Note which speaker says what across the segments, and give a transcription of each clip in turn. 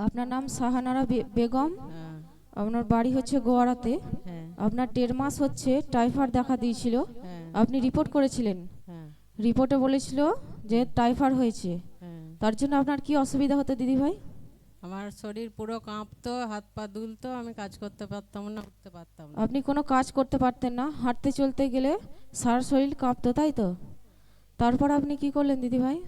Speaker 1: আপনার নাম সাহানারা বেগম,
Speaker 2: হ্যাঁ
Speaker 1: আপনার বাড়ি হচ্ছে গোয়ারাতে।
Speaker 2: হ্যাঁ
Speaker 1: আপনার 1.5 মাস হচ্ছে টাইফয়েড দেখা দিয়েছিল,
Speaker 2: হ্যাঁ
Speaker 1: আপনি রিপোর্ট করেছিলেন।
Speaker 2: হ্যাঁ
Speaker 1: রিপোর্টে বলেছিল যে টাইফয়েড হয়েছে।
Speaker 2: হ্যাঁ।
Speaker 1: তার জন্য আপনার কি অসুবিধা হতো দিদিভাই?
Speaker 2: আমার শরীর পুরো কাঁপতো, হাত পা দুলতো, আমি কাজ করতে পারতাম না, উঠতে পারতাম না।
Speaker 1: আপনি কোনো কাজ করতে পারতেন না, হাঁটতে চলতে গেলে সারা শরীর কাঁপতো, তাই তো? তারপর আপনি কি করলেন দিদিভাই?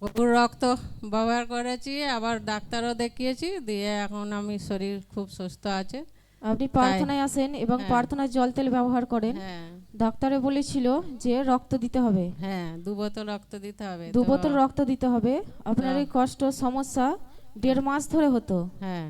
Speaker 2: গরুর রক্ত ব্যবহার করেছি, আবার ডাক্তারও দেখিয়েছি, দিয়ে এখন আমি শরীর খুব সুস্থ আছে।
Speaker 1: আপনি প্রার্থনায় আসেন এবং
Speaker 2: হ্যাঁ।
Speaker 1: প্রার্থনায় জল তেল ব্যবহার করেন।
Speaker 2: হ্যাঁ
Speaker 1: ডাক্তারে বলেছিল যে রক্ত দিতে হবে,
Speaker 2: হ্যাঁ, 2 বোতল রক্ত দিতে হবে।
Speaker 1: 2
Speaker 2: তো
Speaker 1: বোতল রক্ত দিতে হবে। আপনার এই কষ্ট সমস্যা 1.5 মাস ধরে হতো।
Speaker 2: হ্যাঁ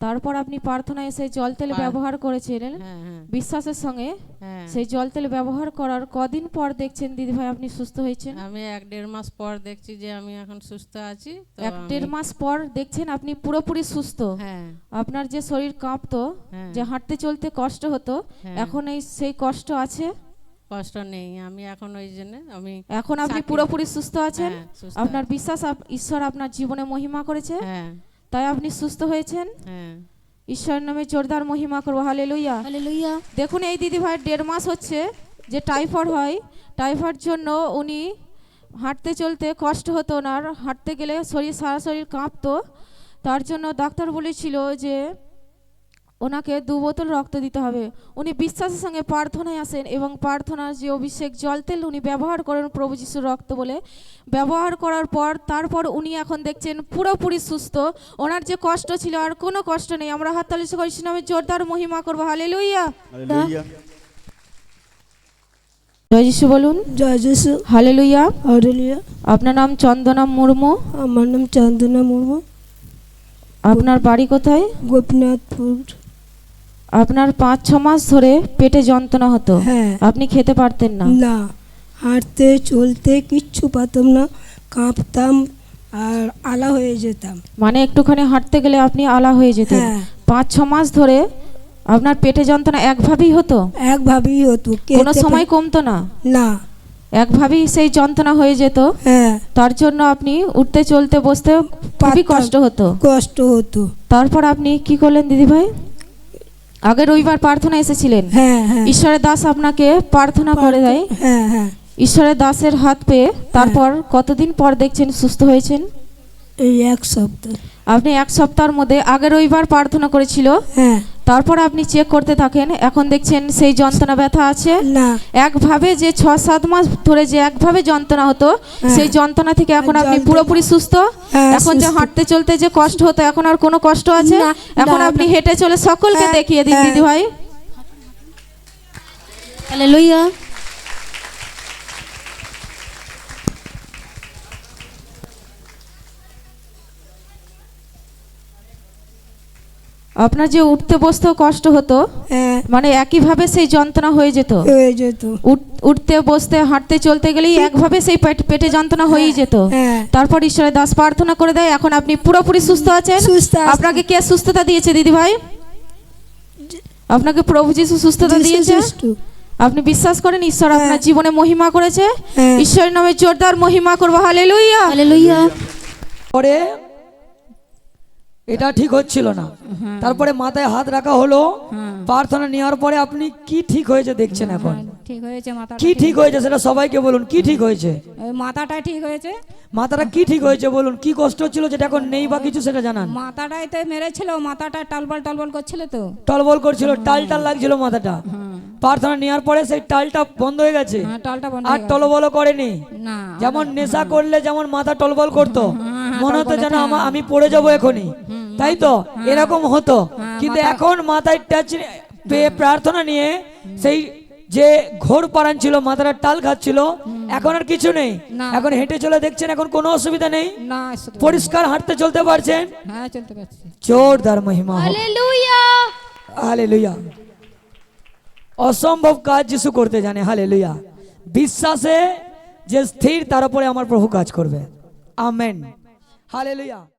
Speaker 1: তারপর আপনি প্রার্থনায় এসে জল তেল ব্যবহার করেছিলেন
Speaker 2: হ্যাঁ হ্যাঁ
Speaker 1: বিশ্বাসের সঙ্গে।
Speaker 2: হ্যাঁ।
Speaker 1: সেই জল তেল ব্যবহার করার কদিন পর দেখছেন দিদিভাই আপনি সুস্থ হয়েছেন?
Speaker 2: আমি 1-1.5 মাস পর দেখছি যে আমি এখন সুস্থ আছি। তো
Speaker 1: 1-1.5 মাস পর দেখছেন আপনি পুরোপুরি সুস্থ।
Speaker 2: হ্যাঁ
Speaker 1: আপনার যে শরীর কাঁপতো,
Speaker 2: হ্যাঁ
Speaker 1: যে হাঁটতে চলতে কষ্ট হতো,
Speaker 2: হ্যাঁ।
Speaker 1: এখন সেই কষ্ট আছে?
Speaker 2: কষ্ট নেই, আমি এখন ওই জন্য আমি
Speaker 1: এখন আপনি
Speaker 2: সাথে-
Speaker 1: পুরোপুরি সুস্থ আছেন।
Speaker 2: হ্যাঁ, সুস্থ
Speaker 1: আপনার বিশ্বাস ঈশ্বর আপনার জীবনে মহিমা করেছে,
Speaker 2: হ্যাঁ
Speaker 1: তাই আপনি সুস্থ হয়েছেন।
Speaker 2: হ্যাঁ
Speaker 1: ঈশ্বরের নামে জোরদার মহিমা করবো, হালেলুয়া
Speaker 3: হালেলুয়া।
Speaker 1: দেখুন এই দিদিভাই 1.5 মাস হচ্ছে যে টাইফয়েড হয়, টাইফয়েড জন্য উনি হাঁটতে চলতে কষ্ট হতো ওনার, হাঁটতে গেলে সারা শরীর কাঁপতো। তার জন্য ডাক্তার বলেছিল যে ওনাকে 2 বোতল রক্ত দিতে হবে। উনি বিশ্বাসের সঙ্গে প্রার্থনায় আসেন এবং প্রার্থনার যে অভিষেক জল তেল উনি ব্যবহার করেন প্রভু যিশুর রক্ত বলে, ব্যবহার করার পর তারপর উনি এখন দেখছেন পুরোপুরি সুস্থ। ওনার যে কষ্ট ছিল আর কোনো কষ্ট নেই। আমরা হাততালি করে ঈশ্বরের নামে জোরদার মহিমা করবো, হালেলুয়া।
Speaker 4: হালেলুয়া।
Speaker 1: জয় যিশু বলুন।
Speaker 3: জয় যিশু।
Speaker 1: হালেলুয়া।
Speaker 3: হালেলুয়া।
Speaker 1: আপনার নাম চন্দনা মুর্মু,
Speaker 3: আমার নাম চন্দনা মুর্মু।
Speaker 1: আপনার বাড়ি কোথায়?
Speaker 3: গোপীনাথপুর।
Speaker 1: আপনার 5-6 মাস ধরে পেটে যন্ত্রণা হতো,
Speaker 3: হ্যাঁ।
Speaker 1: আপনি খেতে পারতেন না?
Speaker 3: না, হাঁটতে চলতে কিচ্ছু পারতাম না, কাঁপতাম আর আলা হয়ে যেতাম।
Speaker 1: মানে একটুখানি হাঁটতে গেলে আপনি আলা হয়ে যেতেন।
Speaker 3: হ্যাঁ।
Speaker 1: 5-6 মাস ধরে আপনার পেটে যন্ত্রণা একভাবেই হতো,
Speaker 3: একভাবেই হতো,
Speaker 1: কোনো সময় কমতো না,
Speaker 3: না,
Speaker 1: একভাবেই সেই যন্ত্রণা হয়ে যেত।
Speaker 3: হ্যাঁ।
Speaker 1: তার জন্য আপনি উঠতে চলতে বসতে খুবই
Speaker 3: পারতাম।
Speaker 1: কষ্ট হতো।
Speaker 3: কষ্ট হতো।
Speaker 1: তারপর আপনি কি করলেন দিদিভাই? আগে রবিবার প্রার্থনা এসেছিলেন,
Speaker 3: হ্যাঁ হ্যাঁ।
Speaker 1: ঈশ্বরের দাস আপনাকে প্রার্থনা করে দেয়,
Speaker 3: হ্যাঁ হ্যাঁ।
Speaker 1: ঈশ্বরের দাসের হাত পেয়ে তারপর কতদিন পর দেখছেন সুস্থ হয়েছেন?
Speaker 3: এই 1 সপ্তাহ।
Speaker 1: আপনি 1 সপ্তাহের মধ্যে আগে রবিবার প্রার্থনা করেছিল,
Speaker 3: হ্যাঁ।
Speaker 1: তারপর আপনি চেক করতে থাকেন, এখন দেখছেন সেই যন্ত্রণা ব্যথা আছে
Speaker 3: না।
Speaker 1: একভাবে যে 6-7 মাস ধরে যে একভাবে যন্ত্রণা হতো, সেই যন্ত্রণা থেকে এখন আপনি পুরোপুরি সুস্থ।
Speaker 3: হ্যাঁ,
Speaker 1: এখন যে
Speaker 3: সুস্থ।
Speaker 1: হাঁটতে চলতে যে কষ্ট হতো এখন আর কোনো কষ্ট আছে?
Speaker 3: না,
Speaker 1: এখন
Speaker 3: না,
Speaker 1: আপনি
Speaker 3: না।
Speaker 1: হেঁটে চলে সকলকে
Speaker 3: হ্যাঁ,
Speaker 1: দেখিয়ে দিন
Speaker 3: হ্যাঁ।
Speaker 1: দিদি ভাই।
Speaker 3: হালেলুয়া।
Speaker 1: আপনার যে উঠতে বসতেও কষ্ট হতো,
Speaker 3: হ্যাঁ।
Speaker 1: মানে একইভাবে সেই যন্ত্রণা হয়ে যেত,
Speaker 3: হয়ে যেত।
Speaker 1: উঠতে বসতে হাঁটতে চলতে গেলেই একভাবে সেই পেটে যন্ত্রণা হয়েই যেত।
Speaker 3: হ্যাঁ।
Speaker 1: তারপর ঈশ্বরের দাস প্রার্থনা করে দেয়, এখন আপনি পুরোপুরি সুস্থ আছেন।
Speaker 3: সুস্থ আছি।
Speaker 1: আপনাকে কে সুস্থতা দিয়েছে দিদি ভাই? আপনাকে প্রভু যিশু সুস্থতা দিয়েছে। আপনি বিশ্বাস করেন ঈশ্বর আপনার জীবনে মহিমা করেছে?
Speaker 3: হ্যাঁ।
Speaker 1: ঈশ্বরের নামে জোরদার মহিমা করবো, হালেলুয়া।
Speaker 3: হালেলুয়া।
Speaker 5: পরে এটা ঠিক হচ্ছিল না, তারপরে মাথায় হাত রাখা হলো, প্রার্থনা নেওয়ার পরে আপনি কি ঠিক হয়েছে দেখছেন এখন?
Speaker 6: ঠিক হয়েছে, মাথাটা
Speaker 5: কি ঠিক হয়েছে সেটা সবাইকে বলুন, কি ঠিক হয়েছে?
Speaker 6: ওই মাথাটা ঠিক হয়েছে।
Speaker 5: মাথাটা কি ঠিক হয়েছে বলুন, কি কষ্ট হচ্ছিল যেটা এখন নেই বা কিছু সেটা জানান।
Speaker 6: মাথাটাই তো মেরেছিল, মাথাটা টলবল টলবল করছিল তো।
Speaker 5: টলবল করছিল, টাল টাল লাগছিল মাথাটা, প্রার্থনা নেওয়ার পরে সেই টালটা বন্ধ হয়ে গেছে,
Speaker 6: হ্যাঁ, টলটা বন্ধ
Speaker 5: আর
Speaker 6: হয়ে গেছে।
Speaker 5: টলবল করেনি।
Speaker 6: না,
Speaker 5: যেমন নেশা করলে যেমন মাথা টলবল করতো, মনে হতো যেন আমি পড়ে যাবো এখনই, তাই তো এরকম হতো। কিন্তু এখন মাথায় টাচ পেয়ে প্রার্থনা নিয়ে সেই যে ঘোর পারান ছিল, মাথাটা টাল খাচ্ছিল, এখন আর কিছু নেই।
Speaker 6: না।
Speaker 5: এখন হেঁটে চলে দেখছেন, এখন কোনো অসুবিধা নেই,
Speaker 6: না, শুধু
Speaker 5: পরিষ্কার হাঁটতে চলতে পারছেন।
Speaker 6: হ্যাঁ, চলতে পারছি।
Speaker 5: জোরদার মহিমা হোক।
Speaker 3: হালেলুয়া।
Speaker 5: হালেলুয়া। অসম্ভব কাজ যিশু করতে জানে, হালেলুয়া। বিশ্বাসে যে স্থির, তার উপরে আমার প্রভু কাজ করবে। Amen, hallelujah.